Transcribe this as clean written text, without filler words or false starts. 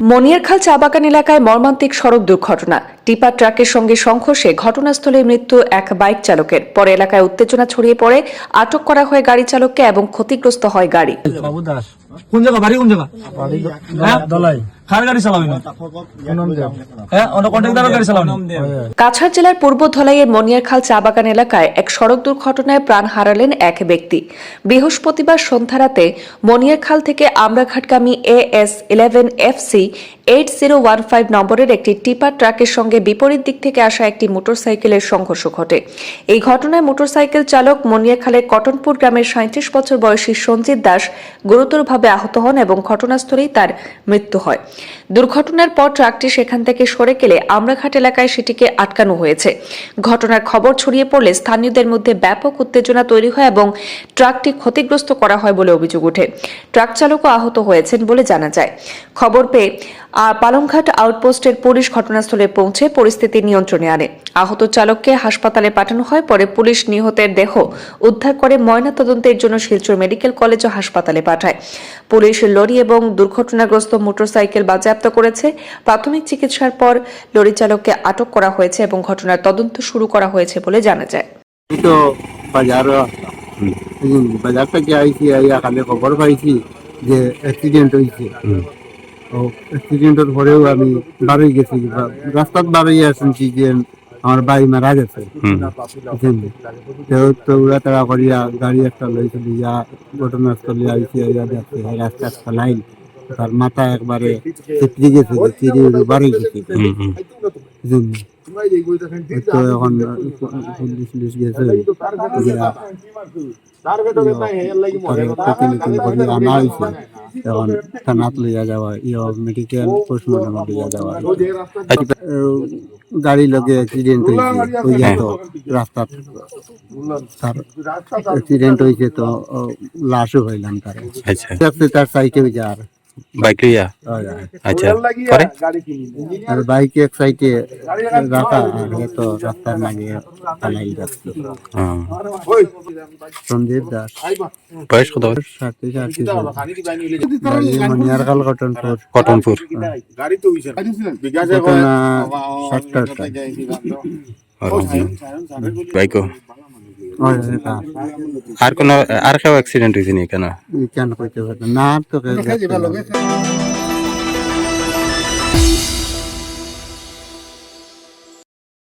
মনিয়ারখাল চা বাগান এলাকায় মর্মান্তিক সড়ক দুর্ঘটনা। টিপার ট্রাকের সঙ্গে সংঘর্ষে ঘটনাস্থলে মৃত্যু এক বাইক চালকের। পরে এলাকায় উত্তেজনা ছড়িয়ে পড়ে, আটক করা হয় গাড়ি চালককে এবং ক্ষতিগ্রস্ত হয় গাড়ি। বাবু দাস কোন জায়গা বাড়ি কোন জায়গা দলাই কার গাড়ি চালাবি না হ্যাঁ অন্য কন্ট্রাক্টরের গাড়ি চালাবি কাছাড় জেলার পূর্ব ধলাইয়ের মনিয়ারখাল চা বাগান এলাকায় এক সড়ক দুর্ঘটনায় প্রাণ হারালেন এক ব্যক্তি। বৃহস্পতিবার সন্ধ্যারাতে মনিয়ারখাল থেকে আমরাঘাটগামী AS11 FC 8015 নম্বরের একটি টিপার ট্রাকের সঙ্গে বিপরীত দিক থেকে আসা একটি মোটরসাইকেলের সংঘর্ষ ঘটে। এই ঘটনায় মোটরসাইকেল চালক মনিয়ারখালের কটনপুর গ্রামের 37 বছর বয়সী সঞ্জিত দাস গুরুতরভাবে আহত হন এবং ঘটনাস্থলেই তার মৃত্যু হয়। দুর্ঘটনার পর ট্রাকটি সেখান থেকে সরে গেলে আমরাঘাট এলাকায় সেটিকে আটকানো হয়েছে। ঘটনার খবর ছড়িয়ে পড়লে স্থানীয়দের মধ্যে ব্যাপক উত্তেজনা তৈরি হয় এবং ট্রাকটি ক্ষতিগ্রস্ত করা হয় বলে অভিযোগ ওঠে। ট্রাক চালকও আহত হয়েছেন বলে জানা যায়। খবর পেয়ে পালংঘাট আউটপোস্টের পুলিশ ঘটনাস্থলে পৌঁছে পরিস্থিতি নিয়ন্ত্রণে আনে। আহত চালককে হাসপাতালে পাঠানো হয়। পরে পুলিশ নিহতের দেহ উদ্ধার করে ময়নাতদন্তের জন্য শিলচর মেডিকেল কলেজ ও হাসপাতালে পাঠায়। পুলিশ লরি এবং দুর্ঘটনাগ্রস্ত মোটরসাইকেল বাজেয়াপ্ত করেছে। প্রাথমিক চিকিৎসার পর লরি চালককে আটক করা হয়েছে এবং ঘটনার তদন্ত শুরু করা হয়েছে বলে জানা যায়। বাজার থেকে আইসি আইয়া খালি খবর পাইছি যে অ্যাক্সিডেন্ট হয়েছে। অ্যাক্সিডেন্টের পরেও আমি বাড়ি গেছি, রাস্তার বাড়িয়ে শুনছি যে আমার ভাই মারা গেছে। ওরা তারা করিয়া গাড়ি একটা লইছিল, ইয়া ঘটনাস্থলে আইসি আইয়া দেখছে রাস্তা চালাইল, তার মাথা একবারে চেপড়ে গেছে, বাড়ি গেছে। তো এখন পুলিশ গেছে আনা হয়েছে, এখন থানাত লইয়া যাওয়া, মেডিকেল পোস্টমর্টম লইয়া যাওয়া। গাড়ি লগে অ্যাক্সিডেন্ট হয়েছে, তো রাস্তার তার অ্যাক্সিডেন্ট হয়েছে, তো লাশও হইলাম তার। তার সাইকেল যার বাইক লইয়া আচ্ছা পরে আর বাইক এক সাইডে রাখা, আর তো রাস্তার লাগিয়ে চালাই যাচ্ছে। সঞ্জীব দাস, বয়স কত? 37 মনিয়ারখাল কটনপুর। কটনপুর বাইক আর কোন আর কেউ অ্যাক্সিডেন্ট হয়েছে নি? কেন কেন কইতে পারবেন না তো।